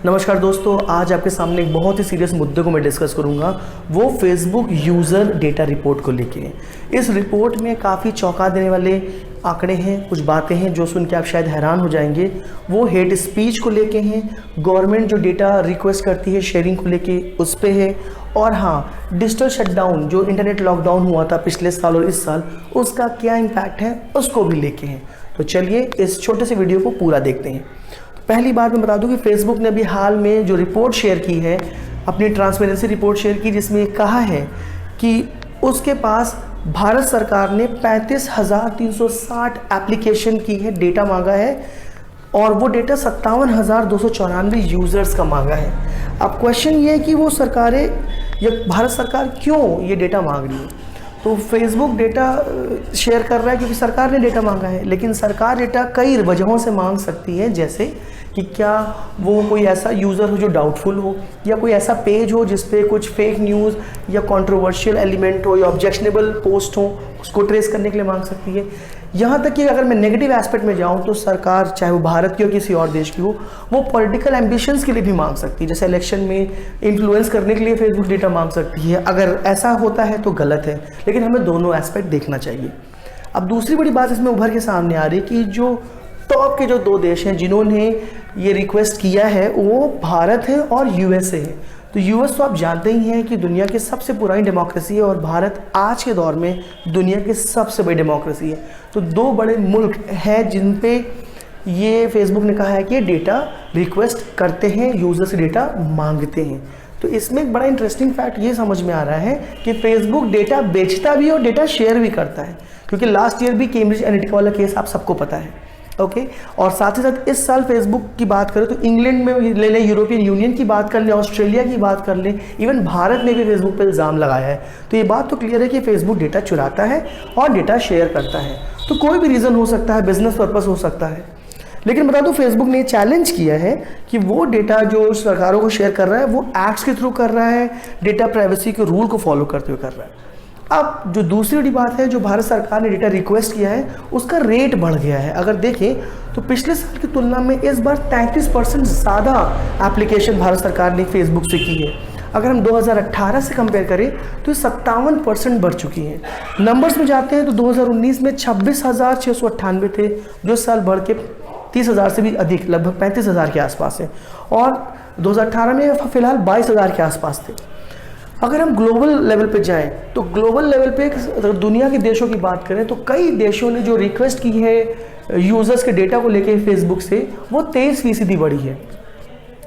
नमस्कार दोस्तों, आज आपके सामने एक बहुत ही सीरियस मुद्दे को मैं डिस्कस करूंगा। वो फेसबुक यूज़र डेटा रिपोर्ट को लेके। इस रिपोर्ट में काफ़ी चौंका देने वाले आंकड़े हैं, कुछ बातें हैं जो सुन के आप शायद हैरान हो जाएंगे। वो हेट स्पीच को लेके हैं, गवर्नमेंट जो डेटा रिक्वेस्ट करती है शेयरिंग को लेके उस पर है, और हाँ, डिजिटल शटडाउन जो इंटरनेट लॉकडाउन हुआ था पिछले साल और इस साल, उसका क्या इम्पैक्ट है उसको भी लेके हैं। तो चलिए इस छोटे से वीडियो को पूरा देखते हैं। पहली बात मैं बता दूं कि फेसबुक ने अभी हाल में जो रिपोर्ट शेयर की है, अपनी ट्रांसपेरेंसी रिपोर्ट शेयर की, जिसमें कहा है कि उसके पास भारत सरकार ने 35,360 एप्लीकेशन की है, डेटा मांगा है, और वो डेटा 57,294 यूज़र्स का मांगा है। अब क्वेश्चन ये है कि वो सरकारें या भारत सरकार क्यों ये डेटा मांग रही है। तो फेसबुक डेटा शेयर कर रहा है क्योंकि सरकार ने डेटा मांगा है, लेकिन सरकार डेटा कई वजहों से मांग सकती है, जैसे कि क्या वो कोई ऐसा यूज़र हो जो डाउटफुल हो, या कोई ऐसा पेज हो जिस पे कुछ फेक न्यूज़ या कंट्रोवर्शियल एलिमेंट हो या ऑब्जेक्शनेबल पोस्ट हो, उसको ट्रेस करने के लिए मांग सकती है। यहाँ तक कि अगर मैं नेगेटिव एस्पेक्ट में जाऊँ तो सरकार, चाहे वो भारत की हो किसी और देश की हो, वो पॉलिटिकल एम्बिशंस के लिए भी मांग सकती है। जैसे इलेक्शन में इन्फ्लुएंस करने के लिए फेसबुक डेटा मांग सकती है। अगर ऐसा होता है तो गलत है, लेकिन हमें दोनों एस्पेक्ट देखना चाहिए। अब दूसरी बड़ी बात इसमें उभर के सामने आ रही है कि जो टॉप के जो दो देश हैं जिन्होंने ये रिक्वेस्ट किया है, वो भारत है और यूएसए है। तो यूएस तो आप जानते ही हैं कि दुनिया की सबसे पुरानी डेमोक्रेसी है, और भारत आज के दौर में दुनिया की सबसे बड़ी डेमोक्रेसी है। तो दो बड़े मुल्क हैं जिन पे ये फेसबुक ने कहा है कि ये डेटा रिक्वेस्ट करते हैं, यूज़र से डेटा मांगते हैं। तो इसमें एक बड़ा इंटरेस्टिंग फैक्ट ये समझ में आ रहा है कि फेसबुक डेटा बेचता भी और डेटा शेयर भी करता है, क्योंकि लास्ट ईयर भी कैम्ब्रिज एनालिटिका वाला केस आप सबको पता है। ओके, और साथ ही साथ इस साल फेसबुक की बात करें तो इंग्लैंड में ले लें, यूरोपियन यूनियन की बात कर लें, ऑस्ट्रेलिया की बात कर लें, इवन भारत ने भी फेसबुक पर इल्ज़ाम लगाया है। तो ये बात तो क्लियर है कि फेसबुक डेटा चुराता है और डेटा शेयर करता है। तो कोई भी रीज़न हो सकता है, बिजनेस पर्पस हो सकता है, लेकिन बता दूं फेसबुक ने चैलेंज किया है कि वो डेटा जो सरकारों को शेयर कर रहा है वो एक्ट्स के थ्रू कर रहा है, डेटा प्राइवेसी के रूल को फॉलो करते हुए कर रहा है। अब जो दूसरी बड़ी बात है, जो भारत सरकार ने डेटा रिक्वेस्ट किया है उसका रेट बढ़ गया है। अगर देखें तो पिछले साल की तुलना में इस बार 33% ज़्यादा एप्लीकेशन भारत सरकार ने फेसबुक से की है। अगर हम 2018 से कंपेयर करें तो 57% बढ़ चुकी हैं। नंबर्स में जाते हैं तो 2019 में 26,698 थे, जो इस साल बढ़ के 30,000 से भी अधिक, लगभग 35,000 के आसपास है, और 2018 में फिलहाल 22,000 के आसपास थे। अगर हम ग्लोबल लेवल पे जाएं तो ग्लोबल लेवल पे अगर दुनिया के देशों की बात करें तो कई देशों ने जो रिक्वेस्ट की है यूज़र्स के डेटा को लेके फेसबुक से, वो 23% बढ़ी है।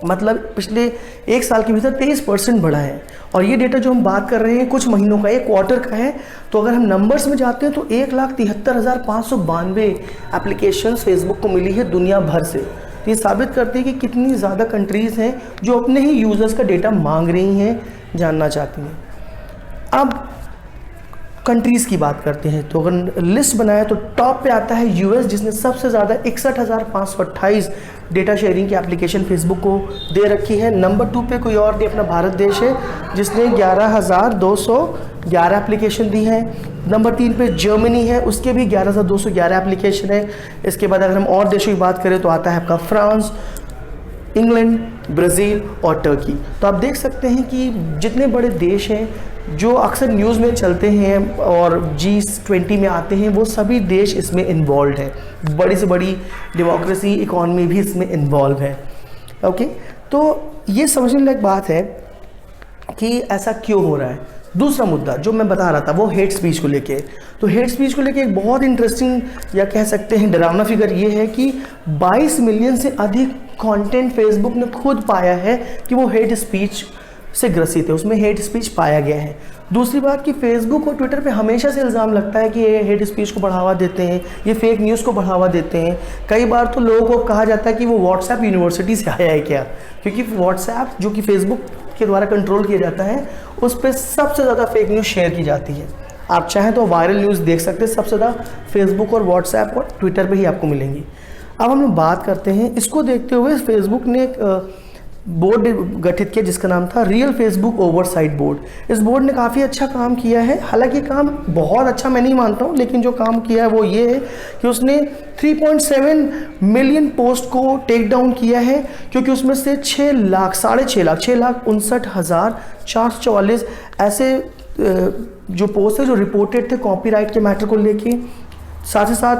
मतलब पिछले एक साल के भीतर 23% बढ़ा है। और ये डेटा जो हम बात कर रहे हैं कुछ महीनों का, एक क्वार्टर का है। तो अगर हम नंबर्स में जाते हैं तो 1,73,592 एप्लीकेशन फेसबुक को मिली है दुनिया भर से। तो ये साबित करती है कि कितनी ज़्यादा कंट्रीज़ हैं जो अपने ही यूज़र्स का डेटा मांग रही हैं, जानना चाहती हैं। अब कंट्रीज़ की बात करते हैं तो अगर लिस्ट बनाया तो टॉप पे आता है यूएस, जिसने सबसे ज़्यादा 61,528 डेटा शेयरिंग की एप्लीकेशन फेसबुक को दे रखी है। नंबर 2 पे कोई और नहीं, अपना भारत देश है, जिसने 11,211 एप्लीकेशन दी है। नंबर 3 पे जर्मनी है, उसके भी 11,211 एप्लीकेशन है। इसके बाद अगर हम और देशों की बात करें तो आता है आपका फ्रांस, इंग्लैंड, ब्राज़ील और टर्की। तो आप देख सकते हैं कि जितने बड़े देश हैं जो अक्सर न्यूज़ में चलते हैं और G20 में आते हैं, वो सभी देश इसमें इन्वॉल्व हैं। बड़ी से बड़ी डेमोक्रेसी इकॉनमी भी इसमें इन्वॉल्व है। ओके, तो ये समझने लायक बात है कि ऐसा क्यों हो रहा है। दूसरा मुद्दा जो मैं बता रहा था वो हेट स्पीच को लेके। तो हेट स्पीच को लेके एक बहुत इंटरेस्टिंग या कह सकते हैं डरावना फिगर ये है कि 22 मिलियन से अधिक कंटेंट फेसबुक ने खुद पाया है कि वो हेट स्पीच से ग्रसित है, उसमें हेट स्पीच पाया गया है। दूसरी बात कि फेसबुक और ट्विटर पे हमेशा से इल्ज़ाम लगता है कि ये हेट स्पीच को बढ़ावा देते हैं, ये फेक न्यूज़ को बढ़ावा देते हैं। कई बार तो लोगों को कहा जाता है कि वो व्हाट्सएप यूनिवर्सिटी से आया है क्या, क्योंकि व्हाट्सएप जो कि फेसबुक के द्वारा कंट्रोल किया जाता है, उस पर सबसे ज़्यादा फेक न्यूज़ शेयर की जाती है। आप चाहें तो वायरल न्यूज़ देख सकते हैं, सबसे ज़्यादा फेसबुक और व्हाट्सएप और ट्विटर पर ही आपको मिलेंगी। अब हम लोग बात करते हैं, इसको देखते हुए फेसबुक ने बोर्ड गठित किया जिसका नाम था रियल फेसबुक ओवरसाइट बोर्ड। इस बोर्ड ने काफ़ी अच्छा काम किया है, हालांकि काम बहुत अच्छा मैं नहीं मानता हूँ, लेकिन जो काम किया है वो ये है कि उसने 3.7 मिलियन पोस्ट को टेक डाउन किया है, क्योंकि उसमें से 6,59,444 ऐसे जो पोस्ट है जो रिपोर्टेड थे कॉपीराइट के मैटर को लेके, साथ ही साथ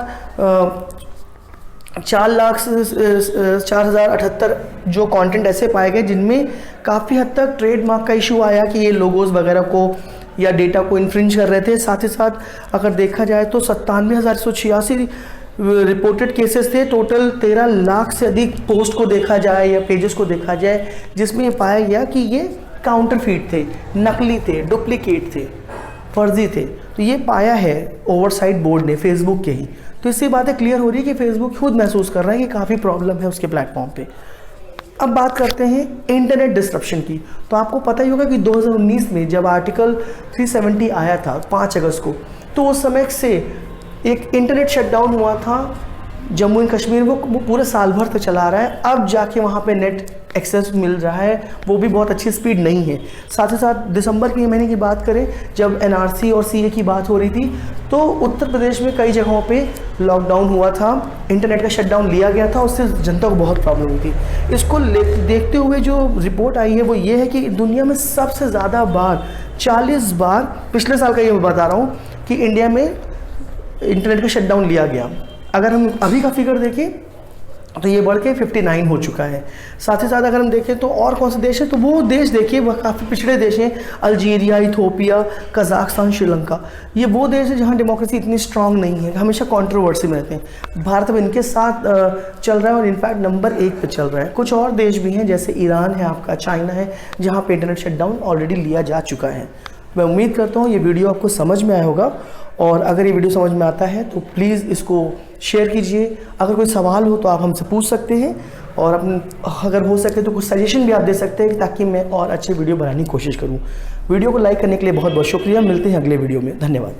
4,04,078 जो कंटेंट ऐसे पाए गए जिनमें काफ़ी हद तक ट्रेडमार्क का इशू आया कि ये लोगोज वगैरह को या डेटा को इन्फ्रिंज कर रहे थे। साथ ही साथ अगर देखा जाए तो 97,186 रिपोर्टेड केसेस थे। टोटल 13 लाख से अधिक पोस्ट को देखा जाए या पेजेस को देखा जाए जिसमें ये पाया गया कि ये काउंटरफीट थे, नकली थे, डुप्लीकेट थे, फर्जी थे। तो ये पाया है ओवरसाइट बोर्ड ने फेसबुक के ही। तो इससे बातें क्लियर हो रही है कि फेसबुक खुद महसूस कर रहा है कि काफ़ी प्रॉब्लम है उसके प्लेटफॉर्म पे। अब बात करते हैं इंटरनेट डिस्ट्रप्शन की। तो आपको पता ही होगा कि 2019 में जब आर्टिकल 370 आया था 5 अगस्त को, तो उस समय से एक इंटरनेट शटडाउन हुआ था जम्मू एंड कश्मीर, वो पूरे साल भर तक चला रहा है। अब जाके वहाँ पे नेट एक्सेस मिल रहा है, वो भी बहुत अच्छी स्पीड नहीं है। साथ ही साथ दिसंबर के महीने की बात करें जब एनआरसी और सीए की बात हो रही थी, तो उत्तर प्रदेश में कई जगहों पे लॉकडाउन हुआ था, इंटरनेट का शटडाउन लिया गया था, उससे जनता को बहुत प्रॉब्लम हुई थी। इसको देखते हुए जो रिपोर्ट आई है वो ये है कि दुनिया में सबसे ज़्यादा बार 40 बार, पिछले साल का ये मैं बता रहा हूँ कि इंडिया में इंटरनेट का शटडाउन लिया गया। अगर हम अभी का फिगर देखें तो ये बढ़ के 59 हो चुका है। साथ ही साथ अगर हम देखें तो और कौन से देश है, तो वो देश देखिए वह काफ़ी पिछड़े देश हैं, अल्जीरिया, इथोपिया, कजाकिस्तान, श्रीलंका। ये वो देश है जहाँ डेमोक्रेसी इतनी स्ट्रांग नहीं है, हमेशा कंट्रोवर्सी में रहते हैं। भारत अब इनके साथ चल रहा है और इनफैक्ट नंबर 1 पे चल रहा है। कुछ और देश भी हैं जैसे ईरान है आपका, चाइना है, जहाँ पे इंटरनेट शटडाउन ऑलरेडी लिया जा चुका है। मैं उम्मीद करता हूँ ये वीडियो आपको समझ में आया होगा, और अगर ये वीडियो समझ में आता है तो प्लीज़ इसको शेयर कीजिए। अगर कोई सवाल हो तो आप हमसे पूछ सकते हैं, और अगर हो सके तो कुछ सजेशन भी आप दे सकते हैं ताकि मैं और अच्छी वीडियो बनाने की कोशिश करूँ। वीडियो को लाइक करने के लिए बहुत बहुत शुक्रिया। मिलते हैं अगले वीडियो में। धन्यवाद।